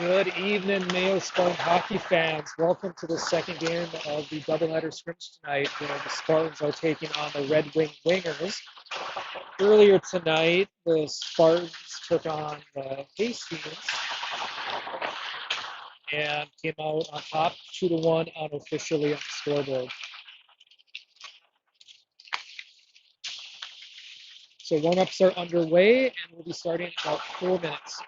Good evening, Mayo Spartan hockey fans. Welcome to the second game of the doubleheader scrimmage tonight, where the Spartans are taking on the Red Wing Wingers. Earlier tonight, the Spartans took on the Hastings and came out on top 2-1 unofficially on the scoreboard. So warm-ups are underway, and we'll be starting in about 4 minutes.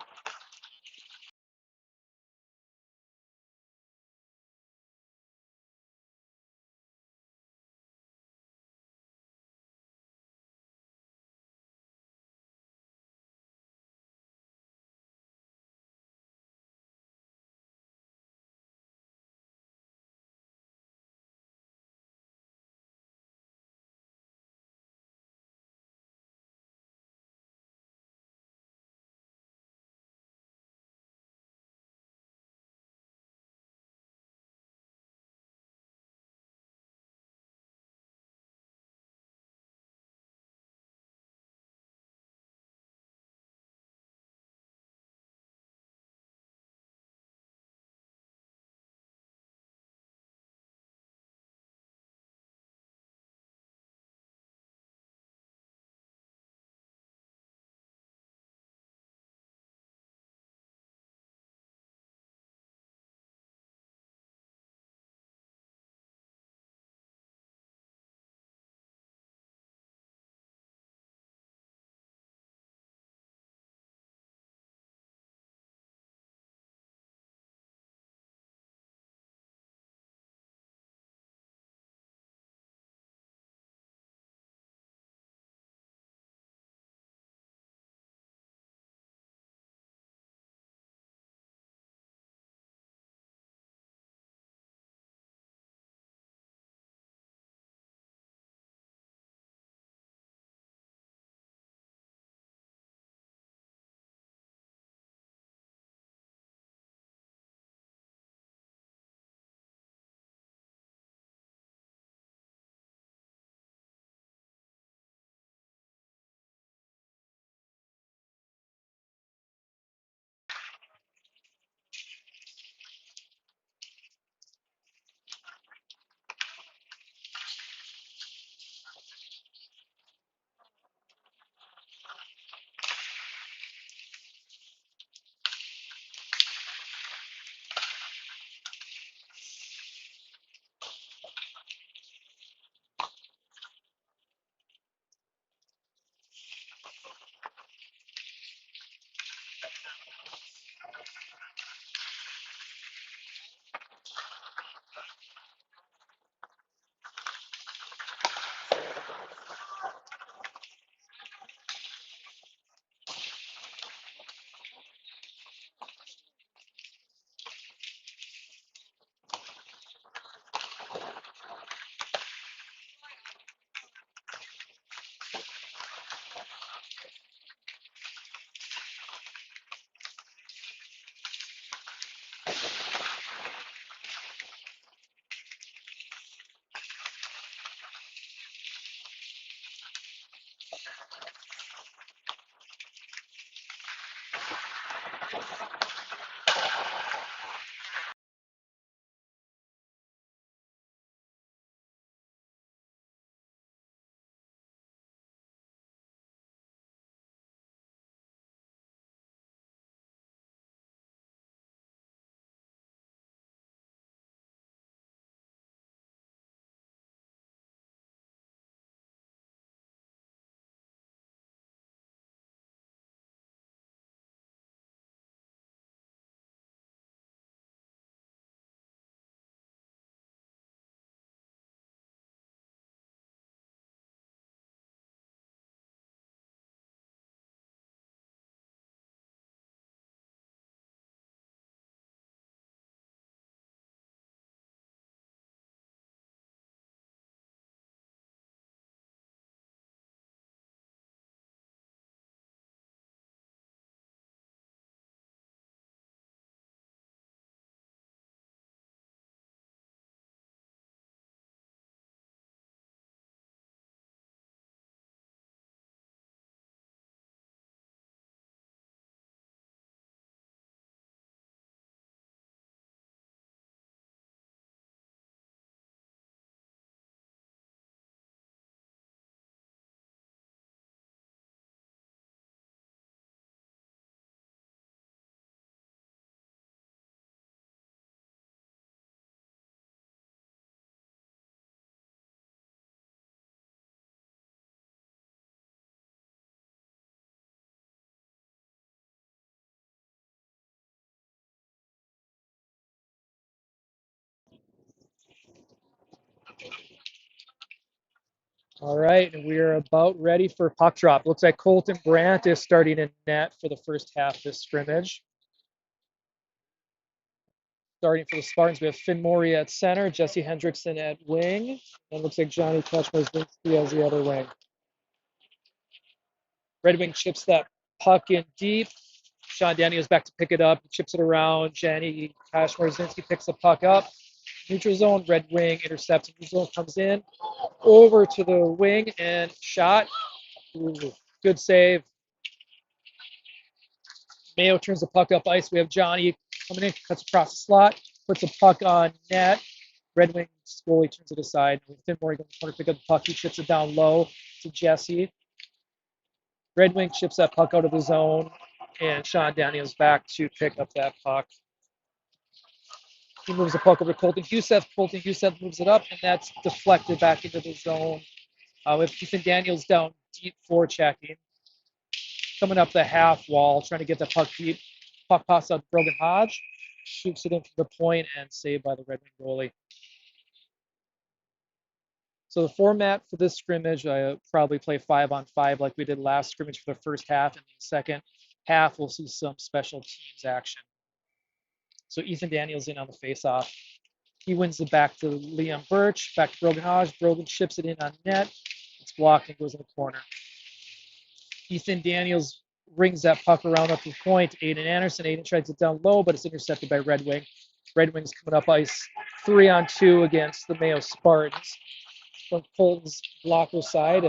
All right, and we are about ready for puck drop. Looks like Colton Brandt is starting in net for the first half of this scrimmage. Starting for the Spartans, we have Finn Morey at center, Jesse Hendrickson at wing, and looks like Johnny Kachmar-Zvinsky as the other wing. Red Wing chips that puck in deep. Sean Daniels back to pick it up, chips it around. Johnny Kachmar-Zvinsky picks the puck up. Neutral zone, Red Wing intercepts. Neutral zone comes in, over to the wing and shot. Ooh, good save. Mayo turns the puck up ice. We have Johnny coming in, cuts across the slot, puts the puck on net. Red Wings goalie turns it aside. Finn Morgan in the corner, pick up the puck. He chips it down low to Jesse. Red Wing chips that puck out of the zone, and Sean Daniels back to pick up that puck. He moves the puck over to Colton Huseth. Colton Huseth moves it up, and that's deflected back into the zone. With Ethan Daniels down deep, forechecking. Coming up the half wall, trying to get the puck deep. Puck passes out to Brogan Hodge. Shoots it in from the point and saved by the Red Wing goalie. So the format for this scrimmage, I probably play 5-on-5 like we did last scrimmage for the first half. And the second half, we'll see some special teams action. So Ethan Daniels in on the faceoff. He wins it back to Liam Birch, back to Brogan Hodge. Brogan chips it in on net. It's blocked and goes in the corner. Ethan Daniels rings that puck around up to the point. Aiden Anderson. Aiden tries it down low, but it's intercepted by Red Wing. Red Wing's coming up ice 3-on-2 against the Mayo Spartans. From Colton's blocker side,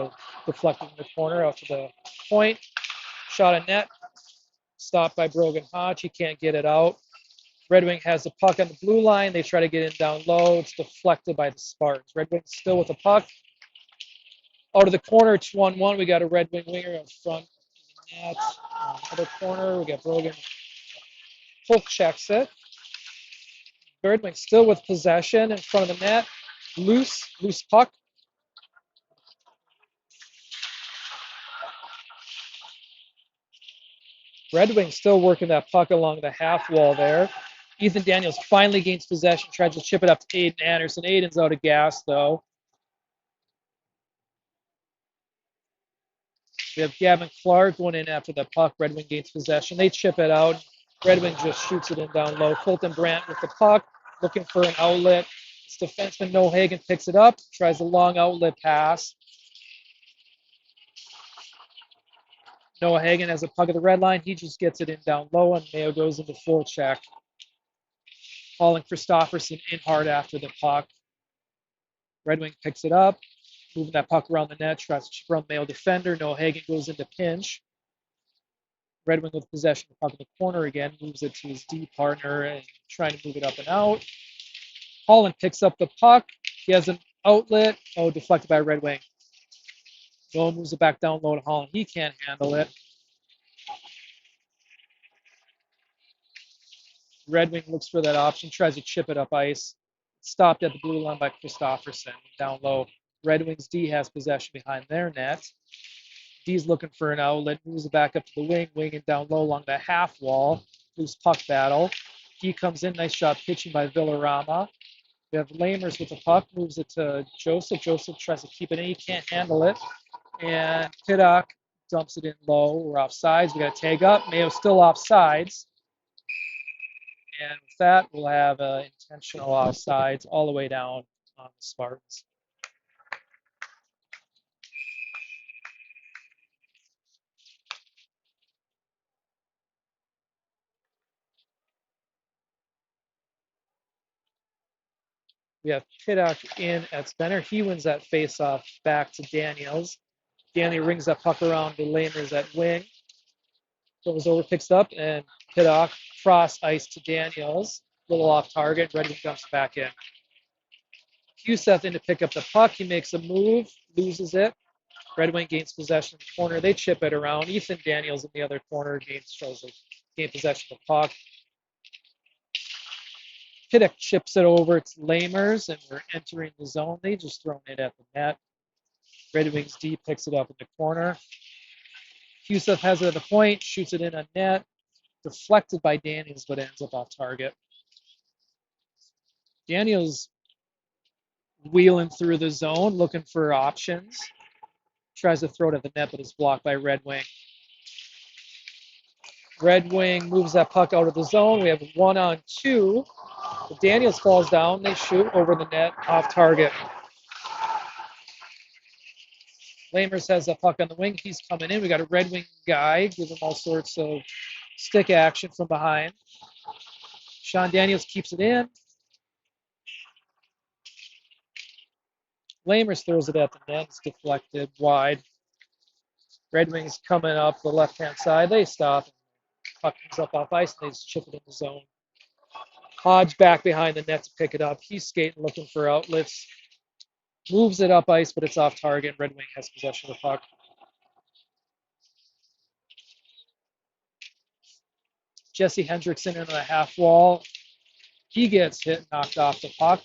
deflected in the corner out to the point. Shot on net. Stopped by Brogan Hodge. He can't get it out. Red Wing has the puck on the blue line. They try to get in down low. It's deflected by the Spartans. Red Wing still with the puck. Out of the corner, it's 1-1. We got a Red Wing winger in front of the net. Other corner, we got Brogan. Polk checks it. Red Wing still with possession in front of the net. Loose puck. Red Wing still working that puck along the half wall there. Ethan Daniels finally gains possession, tries to chip it up to Aiden Anderson. Aiden's out of gas, though. We have Gavin Clark going in after the puck. Red Wing gains possession. They chip it out. Red Wing just shoots it in down low. Colton Brandt with the puck, looking for an outlet. His defenseman Noah Hagan picks it up, tries a long outlet pass. Noah Hagan has a puck at the red line. He just gets it in down low, and Mayo goes into full check. Calling Christofferson in hard after the puck. Red Wing picks it up, moving that puck around the net, tries to chip around the Mayo defender. Noah Hagan goes into pinch. Red Wing with possession of the puck in the corner again, moves it to his D partner and trying to move it up and out. Holland picks up the puck. He has an outlet. Oh, deflected by Red Wing. Noah moves it back down low to Holland. He can't handle it. Red Wing looks for that option, tries to chip it up ice. Stopped at the blue line by Christofferson. Down low. Red Wings D has possession behind their net. D's looking for an outlet, moves it back up to the wing, winging down low along the half wall. Loose puck battle. D comes in, nice shot pitching by Villarama. We have Lamers with the puck, moves it to Joseph. Joseph tries to keep it in, he can't handle it. And Piddock dumps it in low. We're offsides. We got to tag up. Mayo still offsides. And with that, we'll have intentional offsides all the way down on the Spartans. We have Piddock in at center. He wins that faceoff back to Daniels. Daniel rings that puck around to Lamers at wing. Goes over, picks up, and Piddock cross ice to Daniels. A little off target. Red Wing jumps back in. Huseth in to pick up the puck. He makes a move, loses it. Red Wing gains possession in the corner. They chip it around. Ethan Daniels in the other corner gains possession of the puck. Piddock chips it over to Lamers, and we're entering the zone. They just thrown it at the net. Red Wings D picks it up in the corner. Huseth has it at the point, shoots it in on net. Deflected by Daniels, but ends up off target. Daniels wheeling through the zone, looking for options. Tries to throw it at the net, but is blocked by Red Wing. Red Wing moves that puck out of the zone. We have 1-on-2. Daniels falls down. They shoot over the net, off target. Lamers has the puck on the wing. He's coming in. We got a Red Wing guy. Give him all sorts of stick action from behind. Sean Daniels keeps it in. Lamers throws it at the net. It's deflected wide. Red Wings coming up the left-hand side. They stop. Puck comes up off ice, and they just chip it in the zone. Hodge back behind the net to pick it up. He's skating, looking for outlets. Moves it up ice, but it's off target. Red Wing has possession of the puck. Jesse Hendrickson in the half wall. He gets hit, knocked off the puck.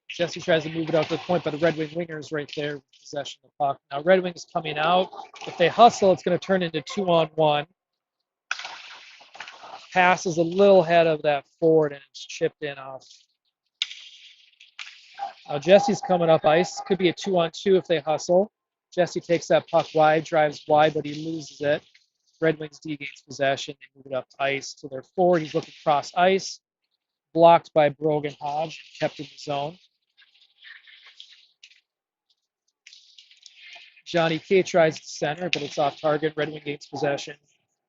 Jesse tries to move it out to the point, but the Red Wing winger is right there with possession of the puck. Now Red Wing's coming out. If they hustle, it's going to turn into 2-on-1. Pass is a little ahead of that forward, and it's chipped in off. Now Jesse's coming up ice. Could be a 2-on-2 if they hustle. Jesse takes that puck wide, drives wide, but he loses it. Red Wings D gains possession. They move it up ice to their forward. He's looking cross ice. Blocked by Brogan Hodge and kept in the zone. Johnny K tries to center, but it's off target. Red Wing gains possession.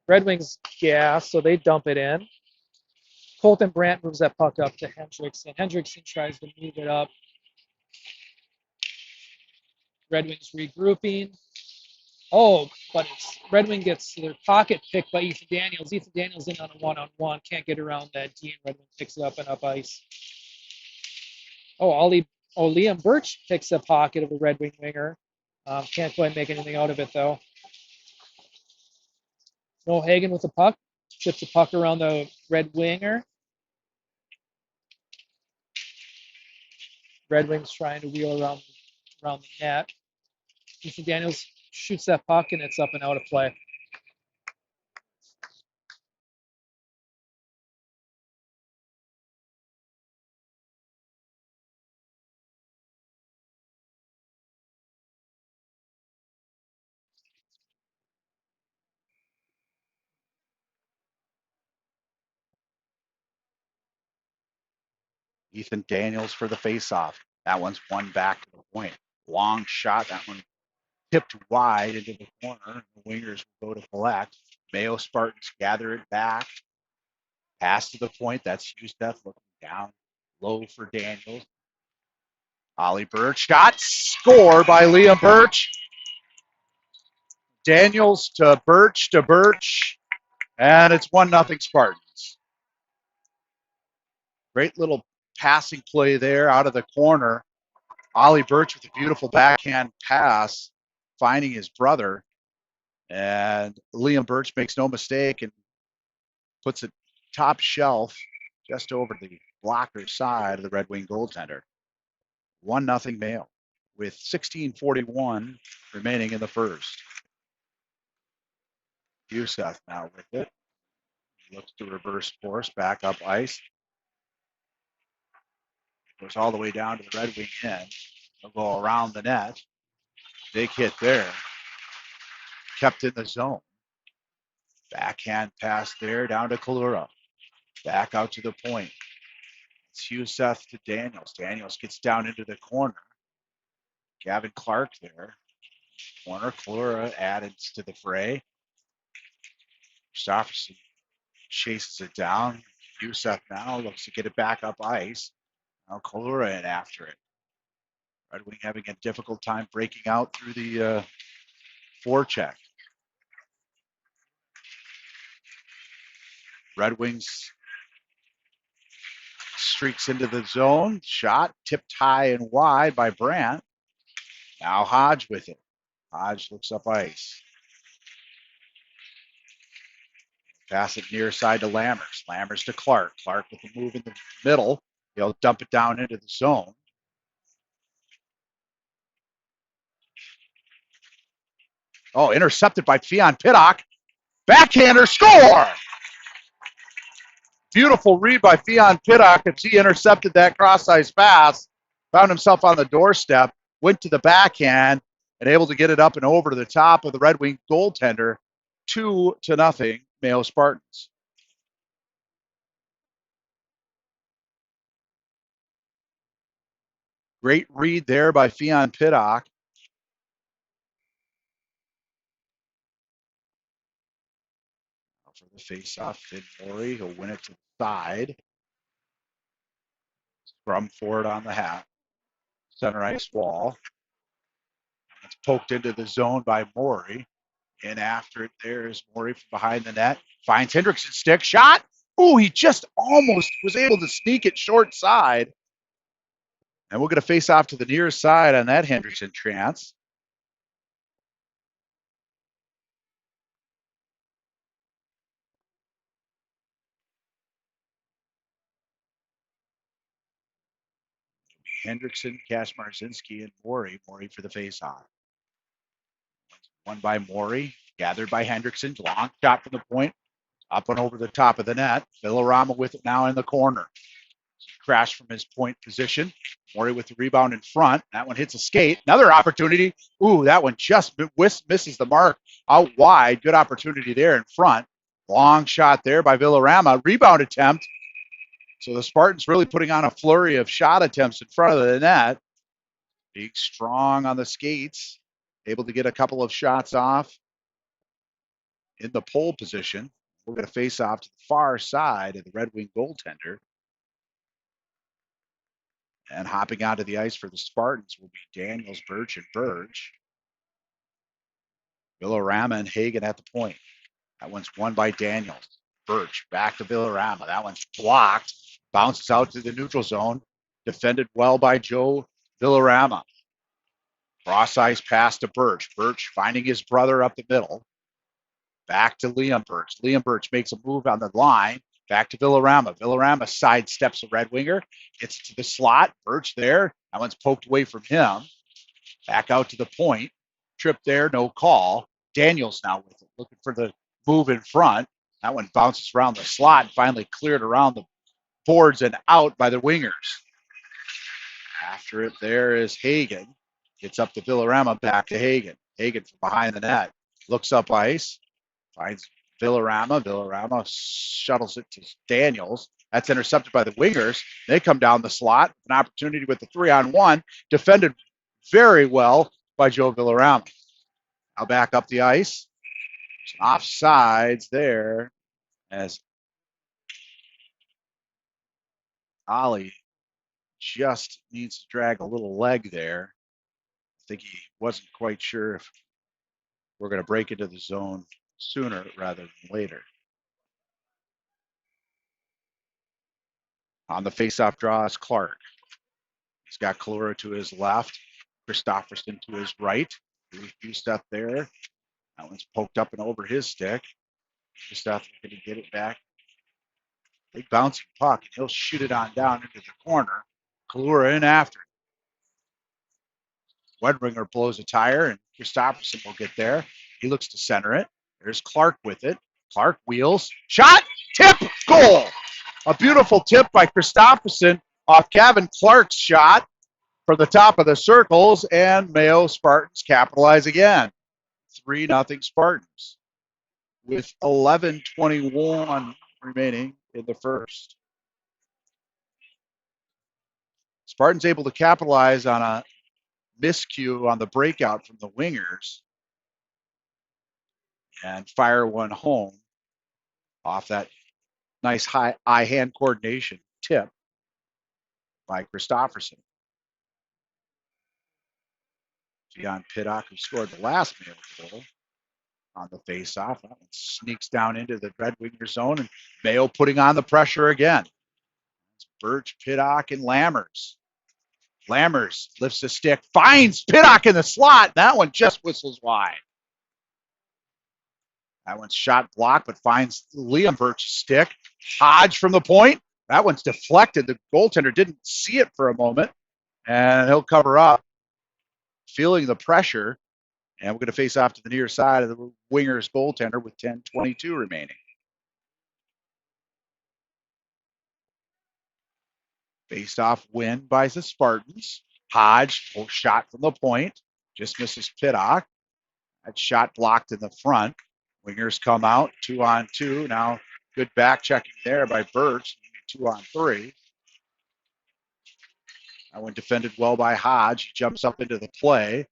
Red Wings gas, so they dump it in. Colton Brandt moves that puck up to Hendrickson. Hendrickson tries to move it up. Red Wings regrouping. Oh, but it's Red Wing gets their pocket picked by Ethan Daniels. Ethan Daniels in on a 1-on-1. Can't get around that D, and Red Wing picks it up and up ice. Liam Birch picks a pocket of the Red Wing winger. Can't quite make anything out of it, though. Noel Hagen with the puck. Chips the puck around the Red Winger. Red Wings trying to wheel around the net. Ethan Daniels shoots that puck, and it's up and out of play. Ethan Daniels for the faceoff. That one's one back to the point. Long shot. That one tipped wide into the corner. The wingers will go to collect. Mayo Spartans gather it back. Pass to the point. That's Hughes-Death looking down low for Daniels. Ollie Birch shot. Score by Liam Birch. Daniels to Birch. And it's 1-0 Spartans. Great little passing play there out of the corner. Ollie Birch with a beautiful backhand pass, finding his brother. And Liam Birch makes no mistake and puts it top shelf just over the blocker side of the Red Wing goaltender. 1-0 Mayo with 16:41 remaining in the first. Youssef now with it. Looks to reverse force, back up ice. Goes all the way down to the Red Wing end. They'll go around the net. Big hit there. Kept in the zone. Backhand pass there down to Kalura. Back out to the point. It's Youssef to Daniels. Daniels gets down into the corner. Gavin Clark there. Corner. Kalura added to the fray. Christopherson chases it down. Youssef now looks to get it back up ice. Now Kalura in after it. Red Wing having a difficult time breaking out through the forecheck. Red Wings streaks into the zone. Shot tipped high and wide by Brandt. Now Hodge with it. Hodge looks up ice. Pass it near side to Lammers. Lammers to Clark. Clark with the move in the middle. He'll dump it down into the zone. Oh, intercepted by Fionn Pittock. Backhander, score! Beautiful read by Fionn Pittock as he intercepted that cross-ice pass. Found himself on the doorstep. went to the backhand and able to get it up and over to the top of the Red Wing goaltender. 2-0 Mayo Spartans. Great read there by Fionn Piddock. For the face-off, Finn Morey, he'll win it to the side. Scrum forward on the hat. Center ice wall. It's poked into the zone by Morey. And after it, there's Morey from behind the net. Finds Hendrickson's stick. Shot! Ooh, he just almost was able to sneak it short side. And we'll get a face-off to the near side on that Hendrickson chance. Hendrickson, Kaczmarzinski, and Morey. Morey for the face-off. Won by Morey, gathered by Hendrickson. Long shot from the point, up and over the top of the net. Villarama with it now in the corner. Crash from his point position. Morey with the rebound in front. That one hits a skate. Another opportunity. Ooh, that one just misses the mark out wide. Good opportunity there in front. Long shot there by Villarama. Rebound attempt. So the Spartans really putting on a flurry of shot attempts in front of the net. Being strong on the skates. Able to get a couple of shots off in the pole position. We're going to face off to the far side of the Red Wing goaltender. And hopping onto the ice for the Spartans will be Daniels, Birch, and Birch. Villarama and Hagen at the point. That one's won by Daniels. Birch back to Villarama. That one's blocked. Bounces out to the neutral zone. Defended well by Joe Villarama. Cross ice pass to Birch. Birch finding his brother up the middle. Back to Liam Birch. Liam Birch makes a move on the line. Back to Villarama. Villarama sidesteps a Red Winger. Gets to the slot. Birch there. That one's poked away from him. Back out to the point. Trip there, no call. Daniels now with it. Looking for the move in front. That one bounces around the slot and finally cleared around the boards and out by the Wingers. After it, there is Hagen. Gets up to Villarama, back to Hagen. Hagen from behind the net. Looks up ice. Finds Villarama. Villarama shuttles it to Daniels. That's intercepted by the Wingers. They come down the slot. An opportunity with the 3-on-1. Defended very well by Joe Villarama. Now back up the ice. Some offsides there as Ollie just needs to drag a little leg there. I think he wasn't quite sure if we're going to break into the zone sooner rather than later. On the faceoff draw is Clark. He's got Kalura to his left, Christopherson to his right. Few stuff there. That one's poked up and over his stick. Christopher going to get it back. Big bouncing puck, and he'll shoot it on down into the corner. Kalura in after it. Wedringer blows a tire, and Christopherson will get there. He looks to center it. There's Clark with it. Clark wheels. Shot! Tip! Goal! A beautiful tip by Christopherson off Kevin Clark's shot from the top of the circles, and Mayo Spartans capitalize again. 3-0 Spartans with 11:21 remaining in the first. Spartans able to capitalize on a miscue on the breakout from the Wingers and fire one home off that nice high eye-hand coordination tip by Christopherson. Fionn Piddock, who scored the last Mayo goal on the face-off. That one sneaks down into the Red Winger zone, and Mayo putting on the pressure again. It's Birch, Piddock, and Lammers. Lammers lifts the stick, finds Piddock in the slot. That one just whistles wide. That one's shot blocked, but finds Liam Birch's stick. Hodge from the point. That one's deflected. The goaltender didn't see it for a moment, and he'll cover up, feeling the pressure. And we're going to face off to the near side of the Wingers goaltender with 10:22 remaining. Faced off win by the Spartans. Hodge, shot from the point, just misses Pittock. That shot blocked in the front. Wingers come out, 2-on-2. Now good back checking there by Birch, 2-on-3. That one defended well by Hodge. He jumps up into the play.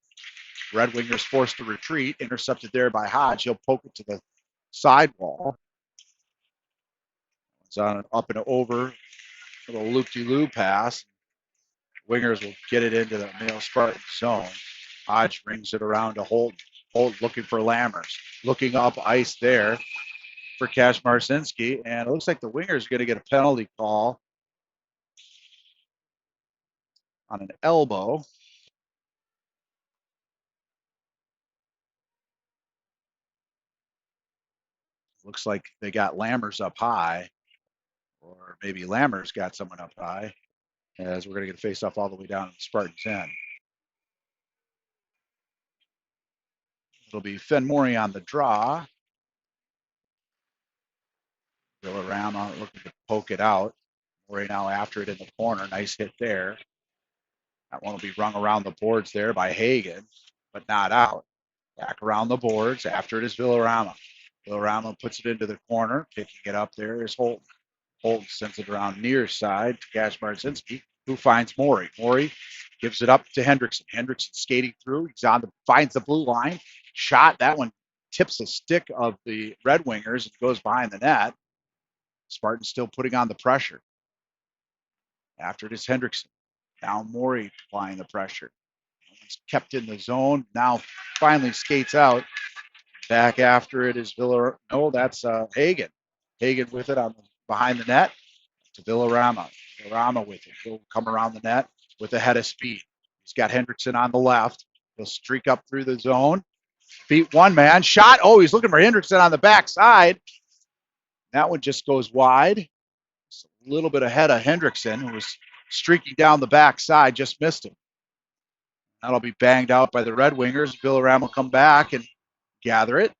Red Wingers forced to retreat, intercepted there by Hodge. He'll poke it to the sidewall. It's on an up and over, little loop-de-loop pass. Wingers will get it into the Mayo Spartan zone. Hodge brings it around to Holt. Holt looking for Lammers. Looking up ice there for Cash Marcinski. And it looks like the Wingers are going to get a penalty call on an elbow. Looks like they got Lammers up high. Or maybe Lammers got someone up high. As we're going to get a face-off all the way down to the Spartans' end. It'll be Fenmore on the draw. Villarama looking to poke it out. Murray now after it in the corner. Nice hit there. That one will be rung around the boards there by Hagan, but not out. Back around the boards. After it is Villarama. Villarama puts it into the corner. Picking it up there is Holton. Holton sends it around near side to Cash Marcinski, who finds Maury. Maury gives it up to Hendrickson. Hendrickson skating through. He's finds the blue line. Shot. That one tips the stick of the Red Wingers and goes behind the net. Spartans still putting on the pressure. After it is Hendrickson. Now Maury applying the pressure. He's kept in the zone. Now finally skates out. Back after it is Villarama. No, that's Hagan. Hagan with it on behind the net to Villarama. Villarama with it. He'll come around the net with a head of speed. He's got Hendrickson on the left. He'll streak up through the zone. Beat one man. Shot. Oh, he's looking for Hendrickson on the backside. That one just goes wide. It's a little bit ahead of Hendrickson, who was streaking down the backside, just missed him. That'll be banged out by the Red Wingers. Villarama will come back and gather it.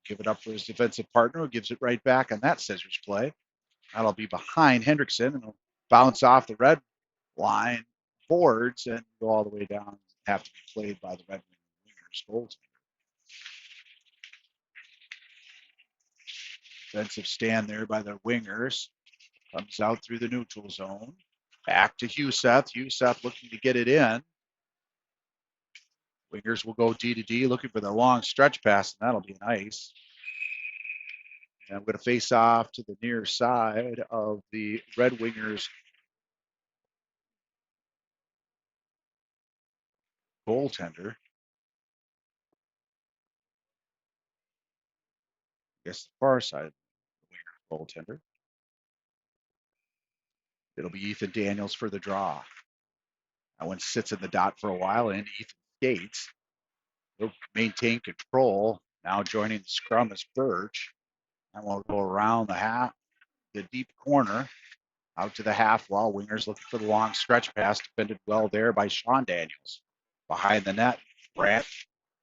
Give it up for his defensive partner, who gives it right back on that scissors play. That'll be behind Hendrickson, and it'll bounce off the red line boards and go all the way down and have to be played by the Red Wingers goaltender. Defensive stand there by the Wingers. Comes out through the neutral zone. Back to Huseth. Huseth looking to get it in. Wingers will go D to D, looking for the long stretch pass, and that'll be nice. And I'm going to face off to the near side of the Red Wingers goaltender. I guess the far side of the Winger goaltender. It'll be Ethan Daniels for the draw. That one sits in the dot for a while, and Ethan skates. He'll maintain control. Now joining the scrum is Birch. And we'll go around the deep corner, out to the half wall. Wingers looking for the long stretch pass, defended well there by Sean Daniels. Behind the net, Brandt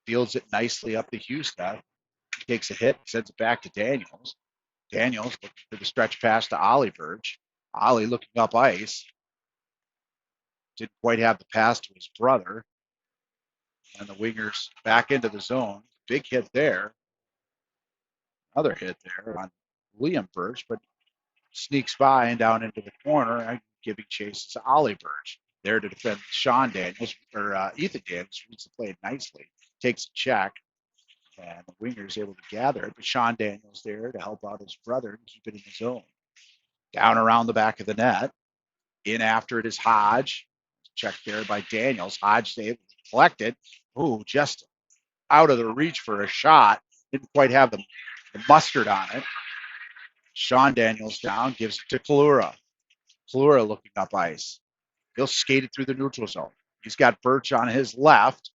fields it nicely up to Houston. He takes a hit, sends it back to Daniels. Daniels looking for the stretch pass to Ollie Birch. Ollie looking up ice. Didn't quite have the pass to his brother. And the Wingers back into the zone. Big hit there. Another hit there on Liam Birch, but sneaks by and down into the corner, giving chase to Ollie Birch. There to defend Sean Daniels, or Ethan Daniels, reads the play nicely. Takes a check, and the Wingers able to gather it, but Sean Daniels there to help out his brother and keep it in the zone. Down around the back of the net. In after it is Hodge. Checked there by Daniels. Hodge able to collect it. Ooh, just out of the reach for a shot. Didn't quite have the mustard on it. Sean Daniels down, gives it to Kalura. Kalura looking up ice. He'll skate it through the neutral zone. He's got Birch on his left.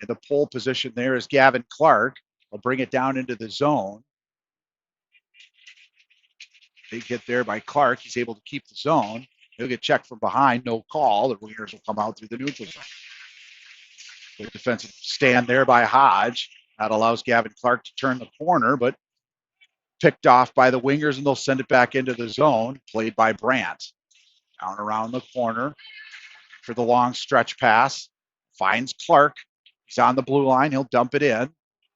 In the pole position there is Gavin Clark. He'll bring it down into the zone. Big hit there by Clark. He's able to keep the zone. He'll get checked from behind. No call. The Wingers will come out through the neutral zone. Good defensive stand there by Hodge. That allows Gavin Clark to turn the corner, but picked off by the Wingers, and they'll send it back into the zone, played by Brandt. Down around the corner for the long stretch pass. Finds Clark. He's on the blue line. He'll dump it in.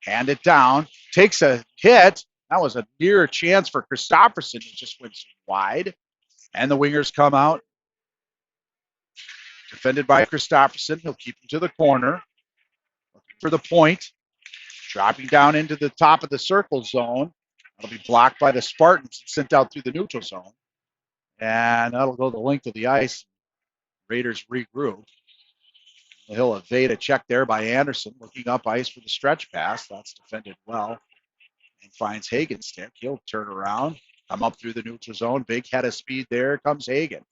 Hand it down. Takes a hit. That was a near chance for Christopherson. He just went wide. And the wingers come out. Defended by Christopherson. He'll keep him to the corner. Looking for the point. Dropping down into the top of the circle zone. That'll be blocked by the Spartans and sent out through the neutral zone. And that'll go the length of the ice. Raiders regroup. He'll evade a check there by Anderson. Looking up ice for the stretch pass. That's defended well. And finds Hagen's stick. He'll turn around. Come up through the neutral zone. Big head of speed there comes Hagen.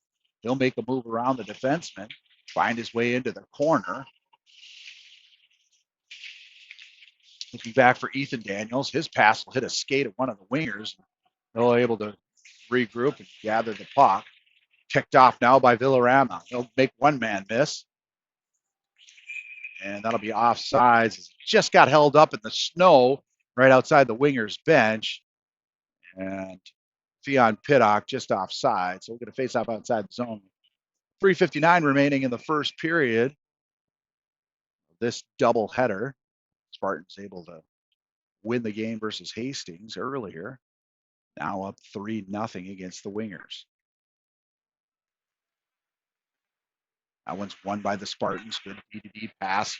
He'll make a move around the defenseman. Find his way into the corner. Looking back for Ethan Daniels. His pass will hit a skate at one of the wingers. They'll able to regroup and gather the puck. Ticked off now by Villarama. He'll make one man miss. And that'll be offsides. It just got held up in the snow right outside the winger's bench. And Theon Pittock just offside. So we're going to face off outside the zone. 3:59 remaining in the first period. This doubleheader. Spartans able to win the game versus Hastings earlier. Now up 3-0 against the wingers. That one's won by the Spartans. Good B2B pass.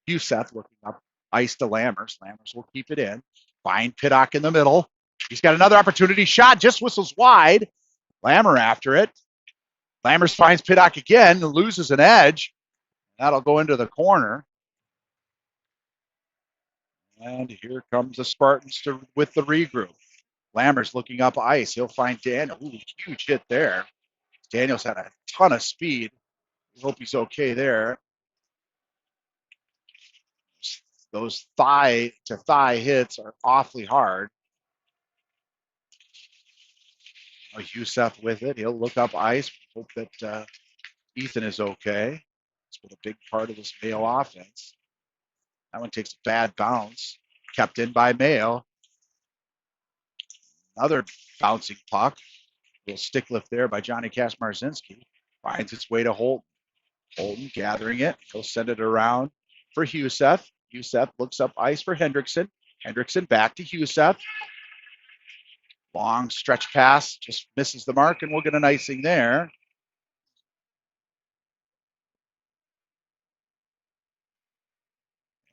Youssef looking up ice to Lammers. Lammers will keep it in. Find Pittock in the middle. He's got another opportunity. Shot just whistles wide. Lammer after it. Lammers finds Pittock again and loses an edge. That'll go into the corner. And here comes the Spartans with the regroup. Lammers looking up ice. He'll find Daniel. Ooh, huge hit there. Daniels had a ton of speed. We hope he's okay there. Those thigh-to-thigh hits are awfully hard. Youssef with it. He'll look up ice. Hope that Ethan is okay. It's been a big part of this Mayo offense. That one takes a bad bounce. Kept in by Mayo. Another bouncing puck. A little stick lift there by Johnny Kaczmarzinski. Finds its way to Holton. Holton gathering it. He'll send it around for Youssef. Youssef looks up ice for Hendrickson. Hendrickson back to Youssef. Long stretch pass. Just misses the mark, and we'll get an icing there.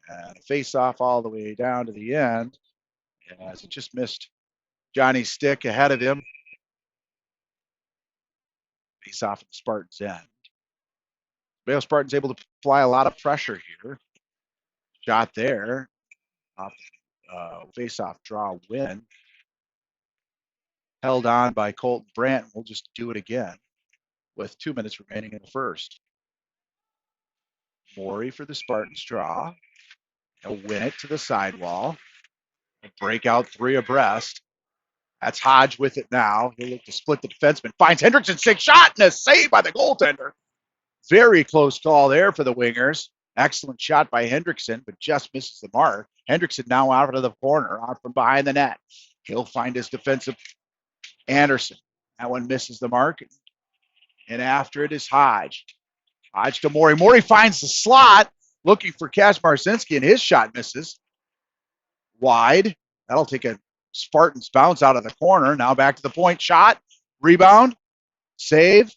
And a face-off all the way down to the end. As it just missed Johnny's stick ahead of him. Face-off at the Spartans' end. Mayo Spartans able to apply a lot of pressure here. Shot there. Off face-off draw win. Held on by Colton Brandt. We'll just do it again with 2 minutes remaining in the first. Morey for the Spartans draw. He'll win it to the sidewall. Break out three abreast. That's Hodge with it now. He'll look to split the defenseman. Finds Hendrickson, sick shot, and a save by the goaltender. Very close call there for the wingers. Excellent shot by Hendrickson, but just misses the mark. Hendrickson now out of the corner, out from behind the net. He'll find his defensive Anderson. That one misses the mark. And after it is Hodge. Hodge to Morey. Morey finds the slot, looking for Kaczmarzinski, and his shot misses. Wide. That'll take a Spartans bounce out of the corner. Now back to the point. Shot. Rebound. Save.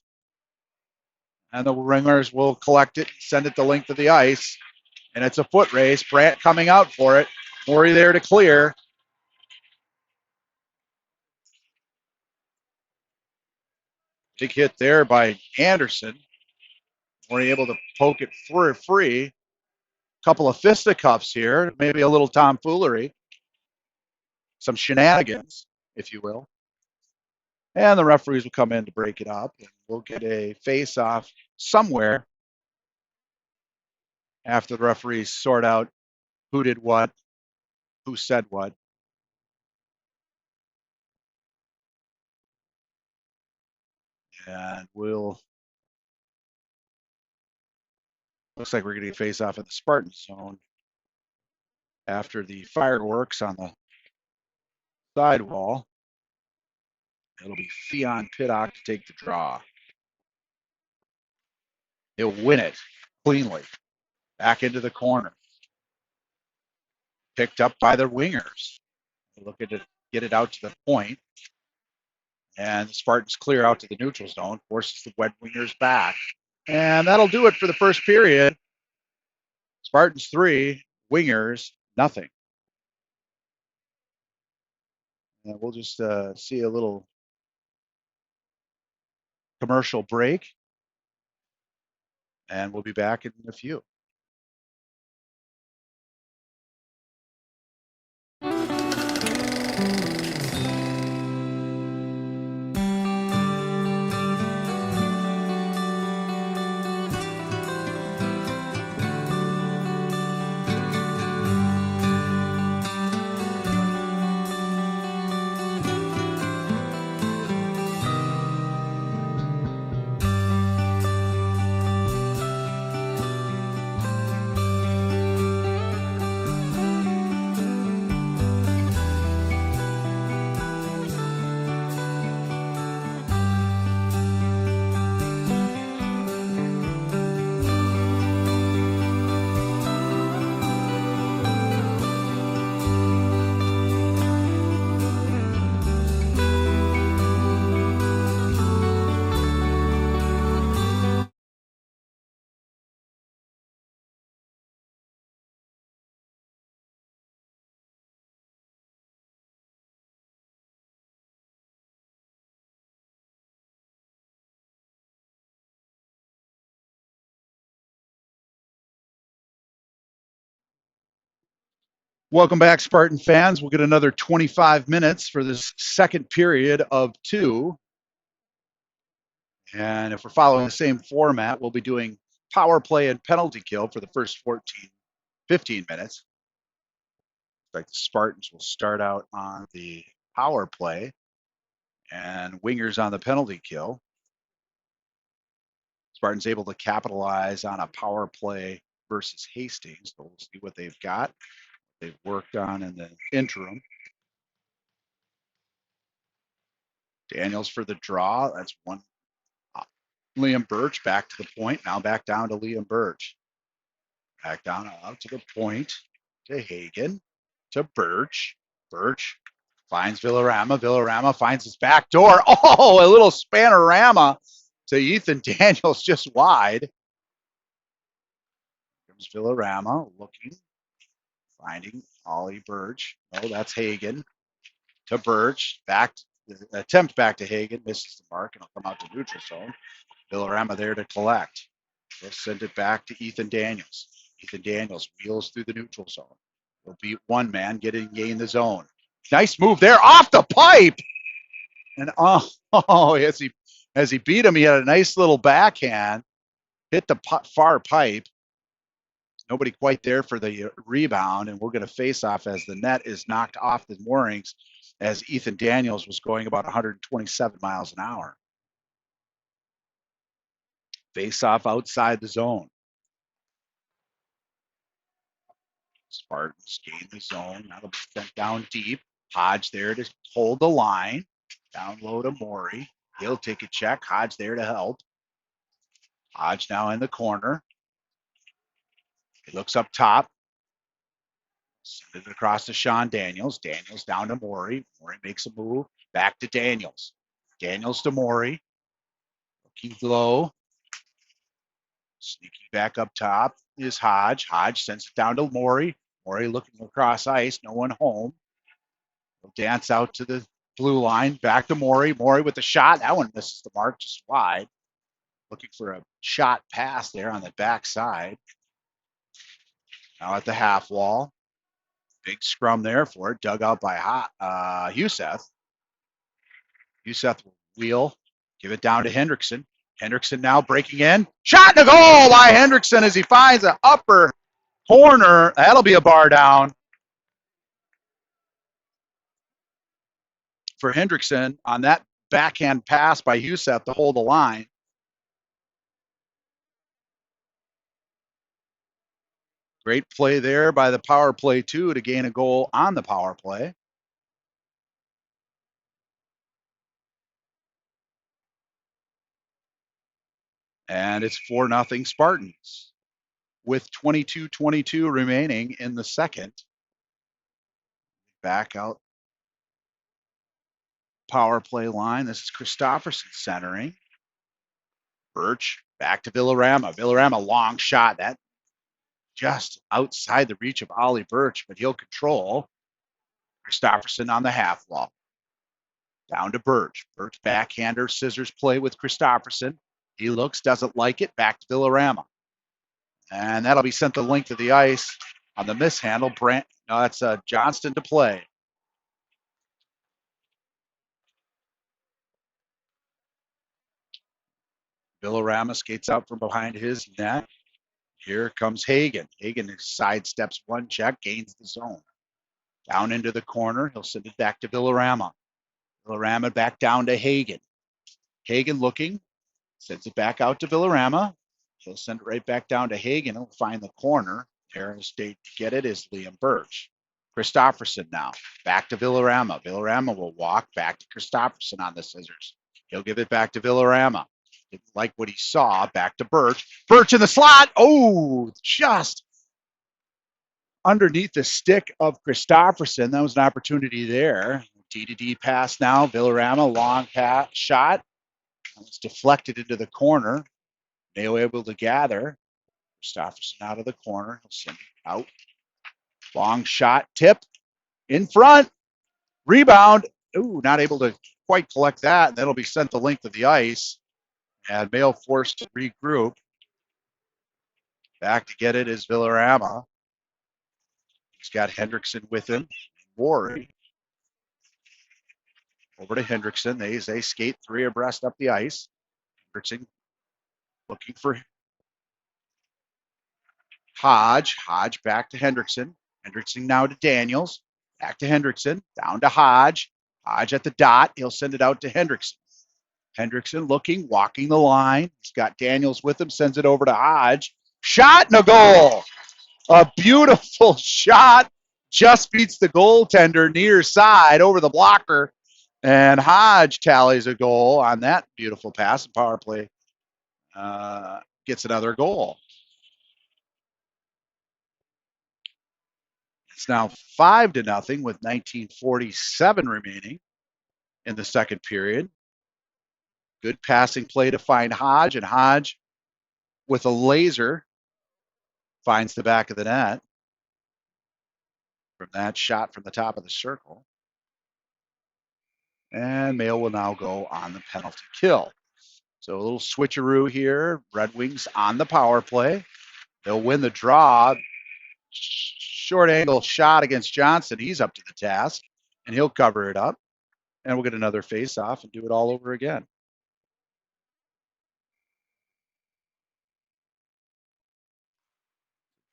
And the Ringers will collect it, send it the length of the ice. And it's a foot race. Brandt coming out for it. Morey there to clear. Big hit there by Anderson. Morey able to poke it free. Couple of fisticuffs here. Maybe a little tomfoolery. Some shenanigans, if you will. And the referees will come in to break it up. And we'll get a face-off somewhere after the referees sort out who did what, who said what. And looks like we're getting a face-off in the Spartan zone after the fireworks on the sidewall. It'll be Theon Pittock to take the draw. He'll win it cleanly. Back into the corner. Picked up by the wingers. Look at it, get it out to the point. And the Spartans clear out to the neutral zone, forces the Red Wingers back. And that'll do it for the first period. Spartans 3, Wingers nothing. And we'll just see a little commercial break. And we'll be back in a few. Welcome back, Spartan fans. We'll get another 25 minutes for this second period of 2. And if we're following the same format, we'll be doing power play and penalty kill for the first 15 minutes. In fact, the Spartans will start out on the power play and Wingers on the penalty kill. Spartans able to capitalize on a power play versus Hastings. So we'll see what they've got. They've worked on in the interim. Daniels for the draw. That's one. Liam Birch back to the point. Now back down to Liam Birch. Back down out to the point to Hagen to Birch. Birch finds Villarama. Villarama finds his back door. Oh, a little spanorama to Ethan Daniels just wide. Comes Villarama looking, finding Ollie Birch. Oh, that's Hagen to Birch. Attempt back to Hagen. Misses the mark and will come out to neutral zone. Villarama there to collect. They'll send it back to Ethan Daniels. Ethan Daniels wheels through the neutral zone. He'll beat one man, gain the zone. Nice move there off the pipe. And as he beat him, he had a nice little backhand, hit the far pipe. Nobody quite there for the rebound, and we're going to face off as the net is knocked off the moorings as Ethan Daniels was going about 127 miles an hour. Face off outside the zone. Spartans gain the zone. That'll be sent down deep. Hodge there to hold the line. Down low to Morey. He'll take a check. Hodge there to help. Hodge now in the corner. He looks up top. Send it across to Sean Daniels. Daniels down to Morey. Morey makes a move. Back to Daniels. Daniels to Morey. Looking low. Sneaking back up top is Hodge. Hodge sends it down to Morey. Morey looking across ice. No one home. He'll dance out to the blue line. Back to Morey. Morey with the shot. That one misses the mark just wide. Looking for a shot pass there on the backside. Now at the half wall. Big scrum there for it. Dug out by Huseth. Huseth will wheel. Give it down to Hendrickson. Hendrickson now breaking in. Shot and a goal by Hendrickson as he finds an upper corner. That'll be a bar down for Hendrickson on that backhand pass by Huseth to hold the line. Great play there by the power play, too, to gain a goal on the power play. And it's 4-0 Spartans with 22-22 remaining in the second. Back out power play line. This is Christopherson centering. Birch back to Villarama. Villarama long shot. That just outside the reach of Ollie Birch, but he'll control. Christopherson on the half wall. Down to Birch. Birch backhander, scissors play with Christopherson. He looks, doesn't like it. Back to Villarama. And that'll be sent the length of the ice on the mishandle. That's Johnston to play. Villarama skates out from behind his net. Here comes Hagen. Hagen sidesteps one check, gains the zone. Down into the corner. He'll send it back to Villarama. Villarama back down to Hagen. Hagen looking, sends it back out to Villarama. He'll send it right back down to Hagen. He'll find the corner. Arizona State to get it is Liam Birch. Christopherson now. Back to Villarama. Villarama will walk back to Christopherson on the scissors. He'll give it back to Villarama. Didn't like what he saw. Back to Birch. Birch in the slot. Oh, just underneath the stick of Christopherson. That was an opportunity there. D-to-D pass now. Villarama, long pass, shot. It's deflected into the corner. Mayo able to gather. Christopherson out of the corner. He'll send it out. Long shot, tip, in front. Rebound. Ooh, not able to quite collect that. And that'll be sent the length of the ice. And Mayo forced to regroup. Back to get it is Villarama. He's got Hendrickson with him. Ward. Over to Hendrickson. They skate three abreast up the ice. Hendrickson looking for Hodge. Hodge back to Hendrickson. Hendrickson now to Daniels. Back to Hendrickson. Down to Hodge. Hodge at the dot. He'll send it out to Hendrickson. Hendrickson looking, walking the line. He's got Daniels with him. Sends it over to Hodge. Shot and a goal. A beautiful shot. Just beats the goaltender near side over the blocker. And Hodge tallies a goal on that beautiful pass and power play. Gets another goal. It's now 5-0 with 19:47 remaining in the second period. Good passing play to find Hodge, and Hodge with a laser finds the back of the net from that shot from the top of the circle. And Mayo will now go on the penalty kill. So a little switcheroo here. Red Wings on the power play. They'll win the draw. Short angle shot against Johnson. He's up to the task, and he'll cover it up. And we'll get another face off and do it all over again.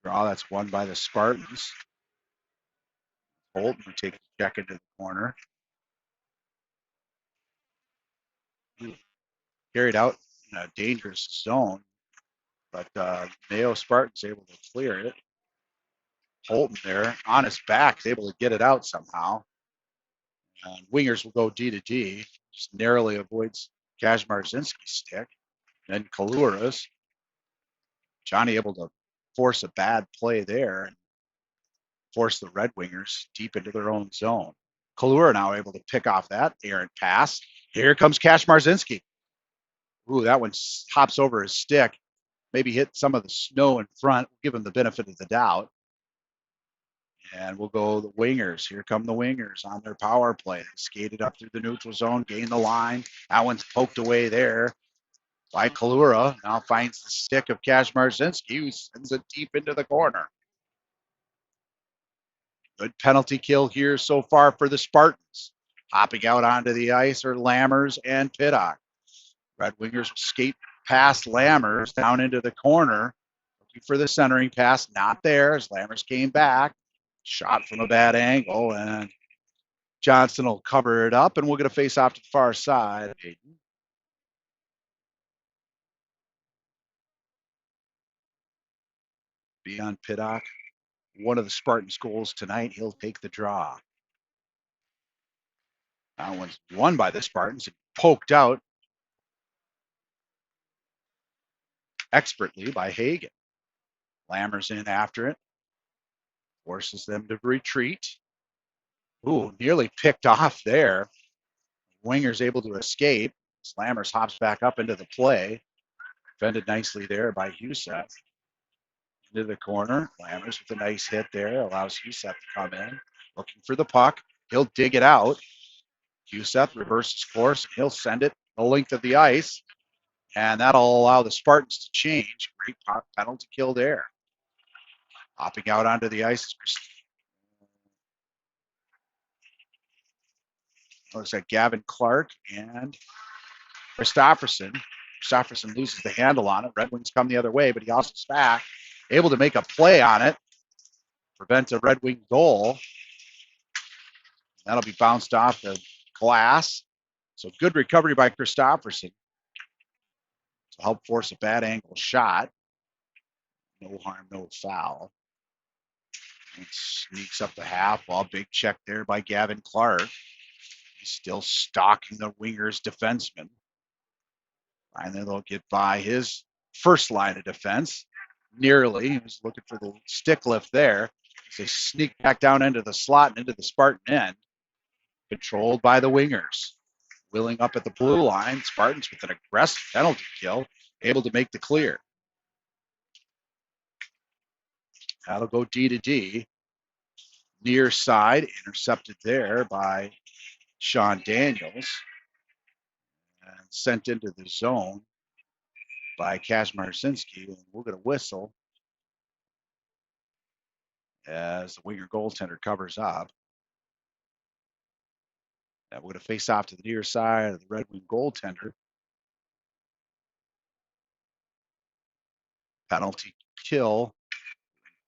Draw that's won by the Spartans. Holton will take a check into the corner. Carried out in a dangerous zone, but Mayo Spartans able to clear it. Holton there on his back is able to get it out somehow. Wingers will go D to D, just narrowly avoids Kazmarzinski's stick. Then Kalura's. Johnny able to force a bad play there and force the Red Wingers deep into their own zone. Kalura now able to pick off that errant pass. Here comes Kazmarzinski. Ooh, that one hops over his stick. Maybe hit some of the snow in front. Give him the benefit of the doubt. And we'll go the Wingers. Here come the Wingers on their power play. They skated up through the neutral zone, gained the line. That one's poked away there by Kalura. Now finds the stick of Kazmarzinski, who sends it deep into the corner. Good penalty kill here so far for the Spartans. Hopping out onto the ice are Lammers and Pittock. Red Wingers will skate past Lammers down into the corner. Looking for the centering pass. Not there as Lammers came back. Shot from a bad angle, and Johnson will cover it up, and we'll get a face off to the far side. Beyond Pittock, one of the Spartans' goals tonight. He'll take the draw. That one's won by the Spartans. It poked out. expertly by Hagen. Lammers in after it, forces them to retreat. Ooh, nearly picked off there. Winger's able to escape. Lammers hops back up into the play. Defended nicely there by Huseth. Into the corner. Lammers with a nice hit there. Allows Huseth to come in. Looking for the puck. He'll dig it out. Huseth reverses course. He'll send it the length of the ice. And that'll allow the Spartans to change. Great penalty kill there. Hopping out onto the ice. Looks like Gavin Clark and Christofferson. Christofferson loses the handle on it. Red Wings come the other way, but he also is back, able to make a play on it, prevent a Red Wing goal. That'll be bounced off the glass. So good recovery by Christofferson to help force a bad angle shot. No harm, no foul. It sneaks up the half wall. Big check there by Gavin Clark. He's still stalking the Wingers defenseman. And then they'll get by his first line of defense. Nearly. He was looking for the stick lift there. As they sneak back down into the slot and into the Spartan end. Controlled by the Wingers. Wheeling up at the blue line. Spartans with an aggressive penalty kill. Able to make the clear. That'll go D to D. Near side. Intercepted there by Sean Daniels. And sent into the zone by Kazmarzinski. And we'll get a whistle as the Winger goaltender covers up. And we're going to face off to the near side of the Red Wing goaltender. Penalty kill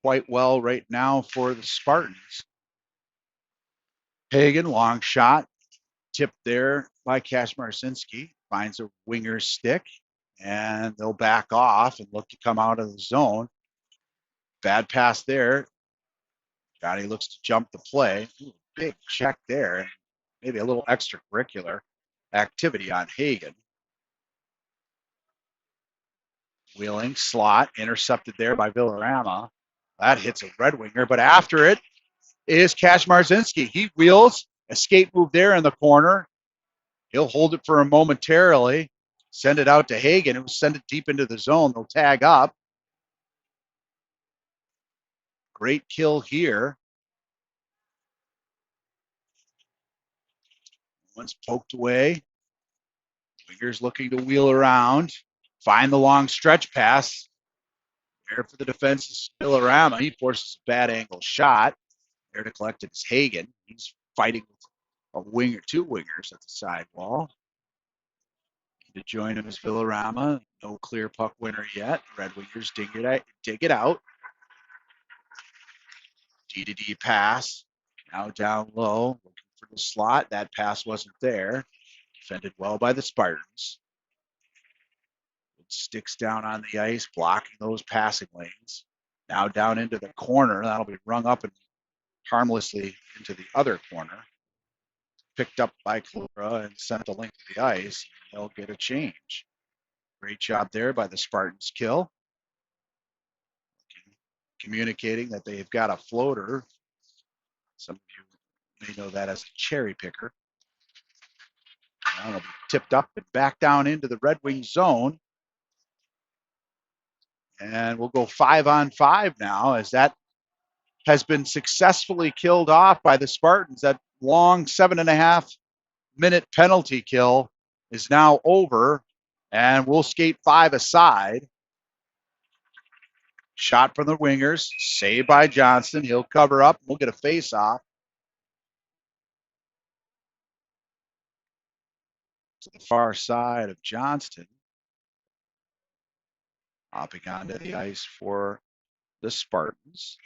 quite well right now for the Spartans. Hagen, long shot, tipped there by Kazmarzinski. Finds a Winger stick, and they'll back off and look to come out of the zone. Bad pass there. Johnny looks to jump the play. Ooh, big check there. Maybe a little extracurricular activity on Hagen. Wheeling, slot, intercepted there by Villarama. That hits a Red Winger, but after it is Kazmarzinski. He wheels, escape move there in the corner. He'll hold it for him momentarily, send it out to Hagen. It will send it deep into the zone. They'll tag up. Great kill here. One's poked away. Wingers looking to wheel around, find the long stretch pass. There for the defense is Villarama. He forces a bad angle shot. There to collect it is Hagen. He's fighting with a winger, two wingers at the sidewall. To join him is Villarama. No clear puck winner yet. Red Wingers dig it out. D to D pass. Now down low, looking for the slot. That pass wasn't there. Defended well by the Spartans. It sticks down on the ice, blocking those passing lanes. Now down into the corner. That'll be rung up and harmlessly into the other corner. Picked up by Clora and sent the length of the ice. They'll get a change. Great job there by the Spartans kill. Communicating that they've got a floater. Some of you may know that as a cherry picker. That'll be tipped up and back down into the Red Wing zone. And we'll go 5-on-5 now as that has been successfully killed off by the Spartans. That long 7.5-minute penalty kill is now over, and we'll skate 5 aside. Shot from the Wingers, saved by Johnston. He'll cover up. We'll get a face-off. To the far side of Johnston. Hopping onto the ice for the Spartans.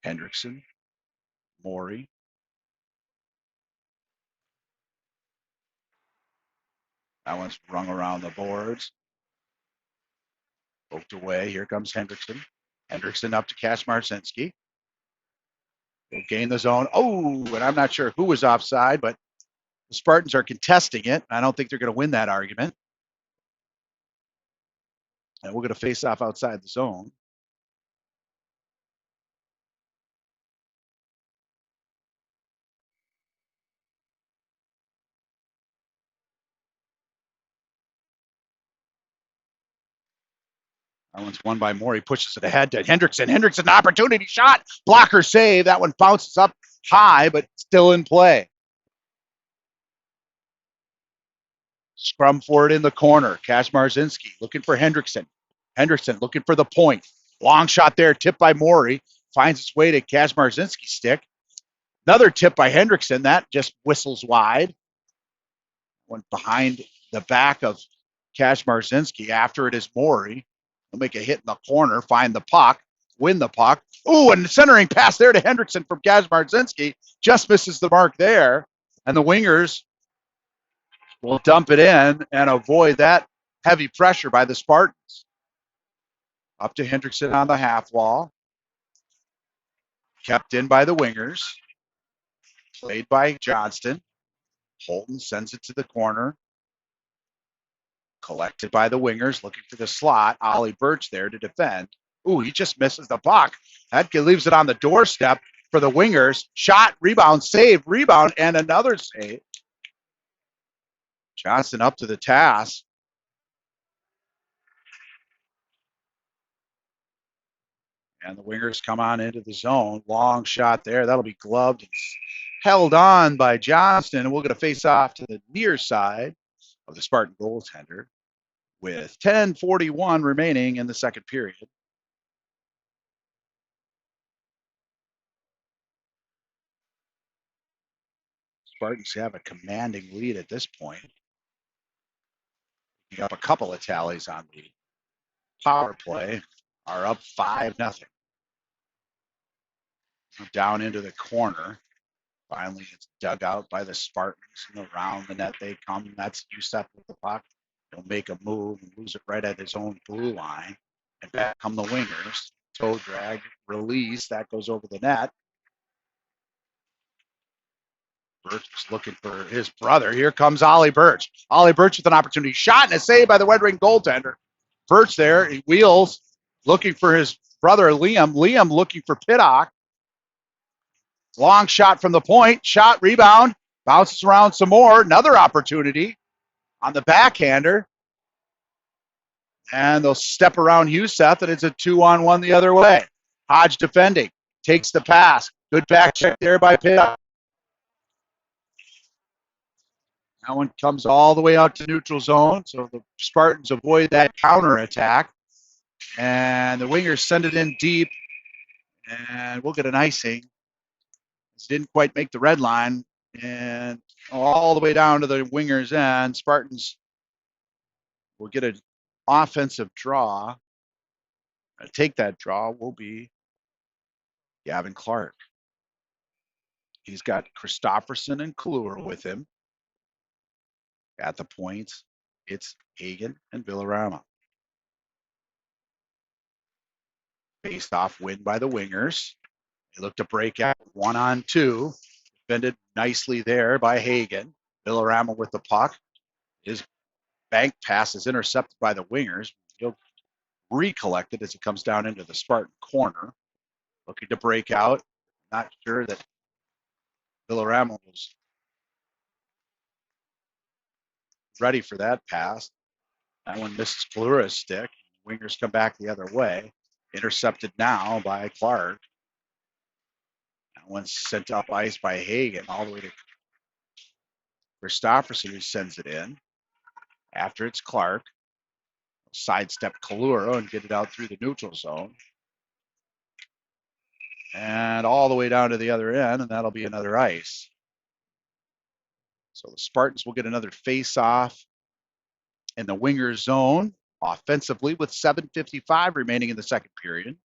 Hendrickson, Morey. That one's rung around the boards. Poked away. Here comes Hendrickson. Hendrickson up to Kazmarzinski. They'll gain the zone. Oh, and I'm not sure who was offside, but the Spartans are contesting it. I don't think they're going to win that argument. And we're going to face off outside the zone. That one's won by Moore. He pushes it ahead to Hendrickson. Hendrickson, opportunity shot. Blocker save. That one bounces up high, but still in play. Scrum for it in the corner. Kazmarzinski looking for Hendrickson. Hendrickson looking for the point. Long shot there, tipped by Morey. Finds its way to Kazmarzinski's stick. Another tip by Hendrickson. That just whistles wide. Went behind the back of Kazmarzinski. After it is Morey. He'll make a hit in the corner, find the puck, win the puck. Ooh, and the centering pass there to Hendrickson from Kazmarzinski. Just misses the mark there. And the Wingers will dump it in and avoid that heavy pressure by the Spartans. Up to Hendrickson on the half wall. Kept in by the Wingers. Played by Johnston. Holton sends it to the corner. Collected by the Wingers, looking for the slot. Ollie Birch there to defend. Ooh, he just misses the puck. That leaves it on the doorstep for the Wingers. Shot, rebound, save, rebound, and another save. Johnston up to the task. And the Wingers come on into the zone. Long shot there. That'll be gloved and held on by Johnston. And we'll get a face off to the near side of the Spartan goaltender with 10:41 remaining in the second period. Spartans have a commanding lead at this point. You got a couple of tallies on the power play. Are up 5-0. Down into the corner. Finally, it's dug out by the Spartans, and around the net they come. That's Youssef with the puck. He'll make a move and lose it right at his own blue line. And back come the Wingers. Toe drag, release. That goes over the net. Birch is looking for his brother. Here comes Ollie Birch. Ollie Birch with an opportunity. Shot and a save by the Red Wing goaltender. Birch there. He wheels, looking for his brother Liam. Liam looking for Pittock. Long shot from the point. Shot, rebound. Bounces around some more. Another opportunity on the backhander. And they'll step around Youssef, and it's a 2-on-1 the other way. Hodge defending. Takes the pass. Good back check there by Pittock. That one comes all the way out to neutral zone, so the Spartans avoid that counterattack. And the Wingers send it in deep, and we'll get an icing. Didn't quite make the red line, and all the way down to the Wingers' end. Spartans will get an offensive draw. Take that draw will be Gavin Clark. He's got Christofferson and Kluwer with him. At the points, it's Hagen and Villarama. Faced off win by the Wingers. They look to break out 1-on-2. Defended nicely there by Hagen. Villarama with the puck. His bank pass is intercepted by the Wingers. He'll recollect it as it comes down into the Spartan corner. Looking to break out. Not sure that Villarama was ready for that pass. That one misses Flura's stick. Wingers come back the other way. Intercepted now by Clark. That one's sent up ice by Hagen all the way to Christofferson, who sends it in. After it's Clark. Sidestep Kalura and get it out through the neutral zone. And all the way down to the other end, and that'll be another ice. So the Spartans will get another face-off in the Wingers zone offensively with 7:55 remaining in the second period.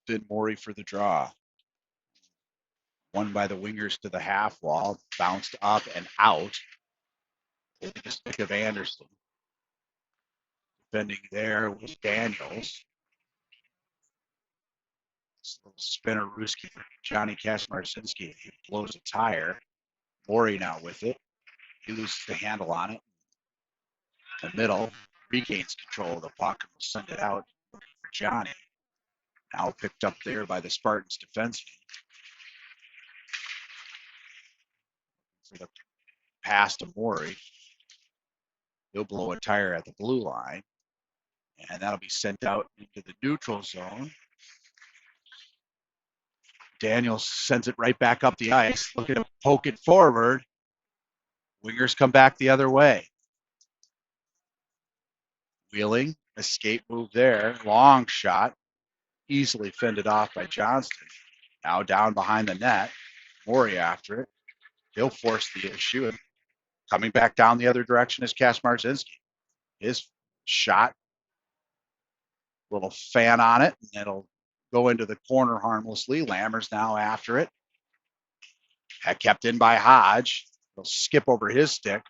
Finn Morey for the draw. Won by the Wingers to the half wall, bounced up and out. The stick of Anderson. Defending there was Daniels. Spinner Ruski for Johnny Kazmarzinski. He blows a tire. Morey now with it. He loses the handle on it. In the middle, regains control of the puck and will send it out for Johnny. Now picked up there by the Spartans defenseman. For the pass to Morey. He'll blow a tire at the blue line. And that'll be sent out into the neutral zone. Daniels sends it right back up the ice, looking to poke it forward. Wingers come back the other way. Wheeling, escape move there, long shot, easily fended off by Johnston. Now down behind the net, Morey after it. He'll force the issue, and coming back down the other direction is Kaczmarzinski. His shot, little fan on it, and it'll go into the corner harmlessly. Lammers now after it. Kept in by Hodge. He'll skip over his stick.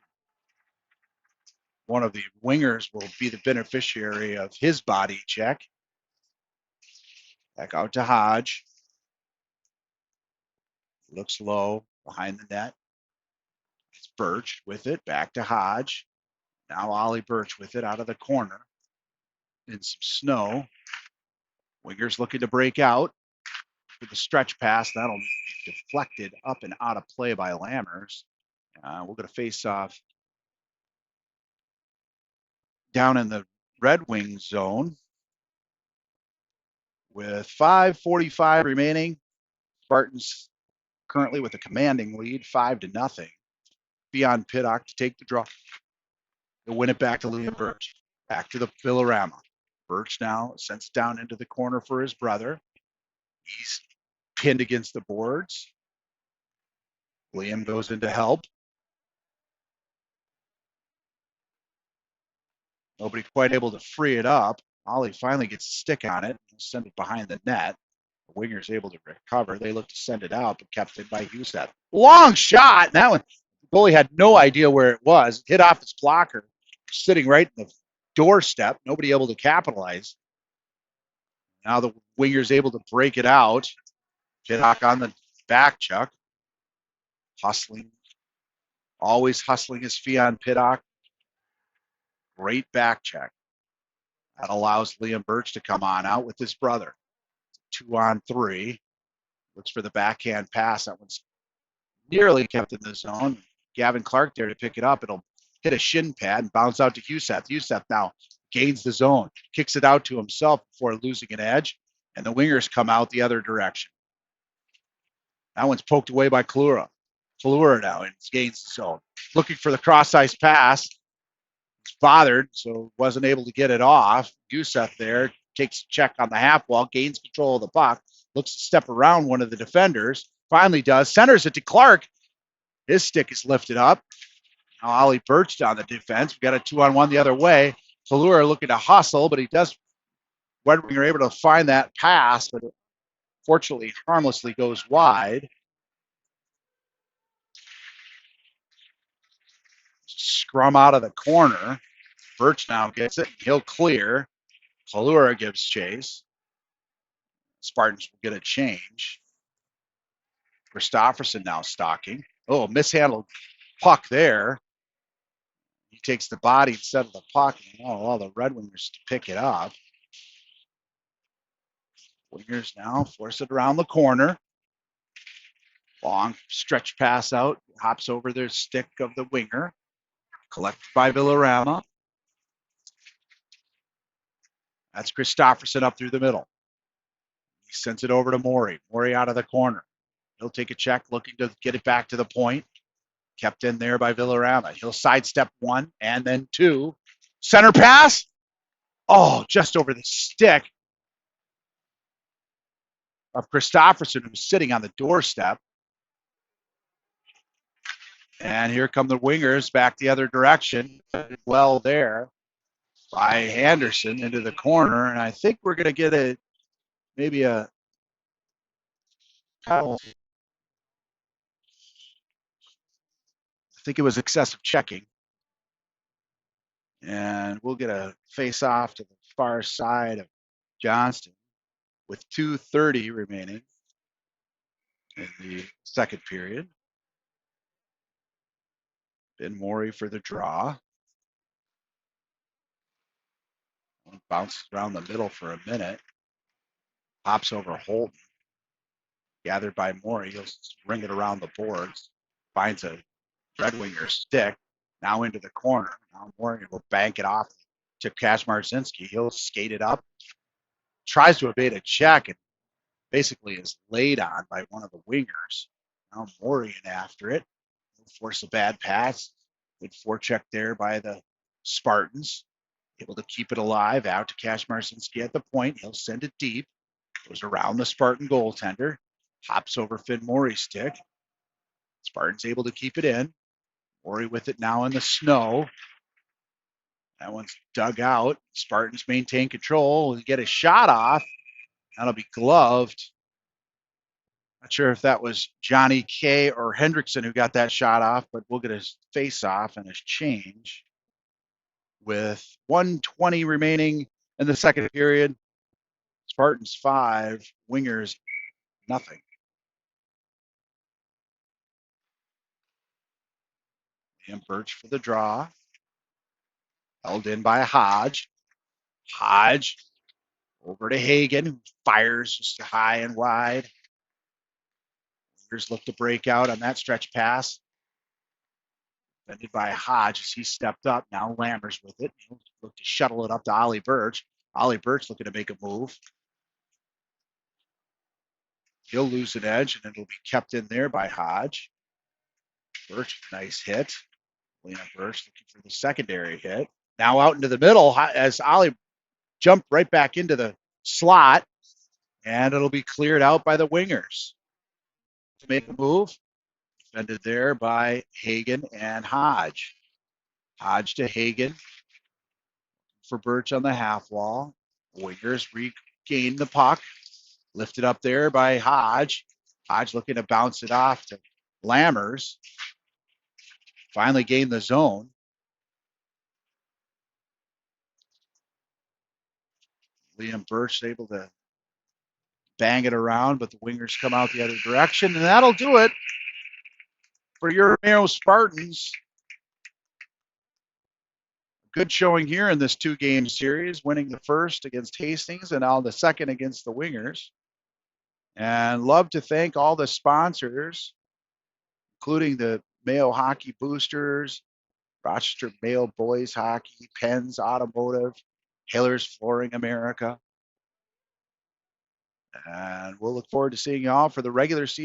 One of the wingers will be the beneficiary of his body check. Back out to Hodge. Looks low behind the net. It's Birch with it. Back to Hodge. Now Ollie Birch with it out of the corner. In some snow. Wingers looking to break out for the stretch pass. That'll be deflected up and out of play by Lammers. We're going to face off down in the Red Wing zone with 5:45 remaining. Spartans currently with a commanding lead, 5-0. Beyond Piddock to take the draw. They'll win it back to Liam Birch. Back to the Villarama. Birch now sends it down into the corner for his brother. He's pinned against the boards. Liam goes in to help. Nobody quite able to free it up. Ollie finally gets a stick on it. Send it behind the net. The winger's able to recover. They look to send it out, but kept in by Huseth. Long shot. And that one, the goalie had no idea where it was. It hit off his blocker, sitting right in the doorstep. Nobody able to capitalize. Now the winger's able to break it out. Piddock on the back chuck. Hustling. Always hustling his Fionn Piddock. Great back check. That allows Liam Birch to come on out with his brother. 2-on-3. Looks for the backhand pass. That one's nearly kept in the zone. Gavin Clark there to pick it up. It'll hit a shin pad and bounce out to Huseth. Huseth now gains the zone. Kicks it out to himself before losing an edge. And the wingers come out the other direction. That one's poked away by Kalura. Kalura now gains the zone. Looking for the cross-ice pass. He's bothered, so wasn't able to get it off. Huseth there takes a check on the half wall, gains control of the puck, looks to step around one of the defenders, finally does, centers it to Clark. His stick is lifted up. Now Ollie Birch on the defense. We got a 2-on-1 the other way. Kalura looking to hustle, but he does. Red Wing are able to find that pass, but it fortunately harmlessly goes wide. Scrum out of the corner. Birch now gets it. He'll clear. Kalura gives chase. Spartans will get a change. Christofferson now stalking. Oh, mishandled puck there. He takes the body instead of the puck. And all the Red Wingers to pick it up. Wingers now force it around the corner. Long stretch pass out. Hops over the stick of the winger. Collected by Villarama. That's Christofferson up through the middle. He sends it over to Morey. Morey out of the corner. He'll take a check, looking to get it back to the point. Kept in there by Villarama. He'll sidestep one and then two. Center pass. Oh, just over the stick of Christofferson, who's sitting on the doorstep. And here come the wingers back the other direction. Well there by Anderson into the corner. And I think we're going to get maybe a penalty. I think it was excessive checking. And we'll get a face-off to the far side of Johnston with 2:30 remaining in the second period. Ben Morey for the draw. Bounces around the middle for a minute. Pops over Holton. Gathered by Morey. He'll ring it around the boards. Finds a Red Winger stick. Now into the corner. Now Morey will bank it off to Kaczmarzinski. He'll skate it up. Tries to evade a check and basically is laid on by one of the wingers. Now Morey in after it. He'll force a bad pass. Good forecheck there by the Spartans. Able to keep it alive. Out to Kaczmarzinski at the point. He'll send it deep. Goes around the Spartan goaltender. Hops over Finn Morey's stick. Spartans able to keep it in. Morey with it now in the snow. That one's dug out. Spartans maintain control. We'll get a shot off. That'll be gloved. Not sure if that was Johnny K or Hendrickson who got that shot off, but we'll get a face off and a change. With 1:20 remaining in the second period, Spartans 5, Wingers nothing. And Birch for the draw. Held in by Hodge. Hodge over to Hagen, who fires just high and wide. Wingers look to break out on that stretch pass. Defended by Hodge as he stepped up. Now Lammers with it. He'll look to shuttle it up to Ollie Birch. Ollie Birch looking to make a move. He'll lose an edge, and it'll be kept in there by Hodge. Birch, nice hit. Lena Birch looking for the secondary hit. Now out into the middle as Ollie jumped right back into the slot, and it'll be cleared out by the Wingers. To make a move, defended there by Hagen and Hodge. Hodge to Hagen for Birch on the half wall. Wingers regain the puck. Lifted up there by Hodge. Hodge looking to bounce it off to Lammers. Finally gained the zone. Liam Birch able to bang it around, but the Wingers come out the other direction, and that'll do it for your Mayo Spartans. Good showing here in this 2-game series, winning the first against Hastings and now the second against the Wingers. And love to thank all the sponsors, including the Mayo Hockey Boosters, Rochester Mayo Boys Hockey, Penn's Automotive, Taylor's Flooring America. And we'll look forward to seeing you all for the regular season.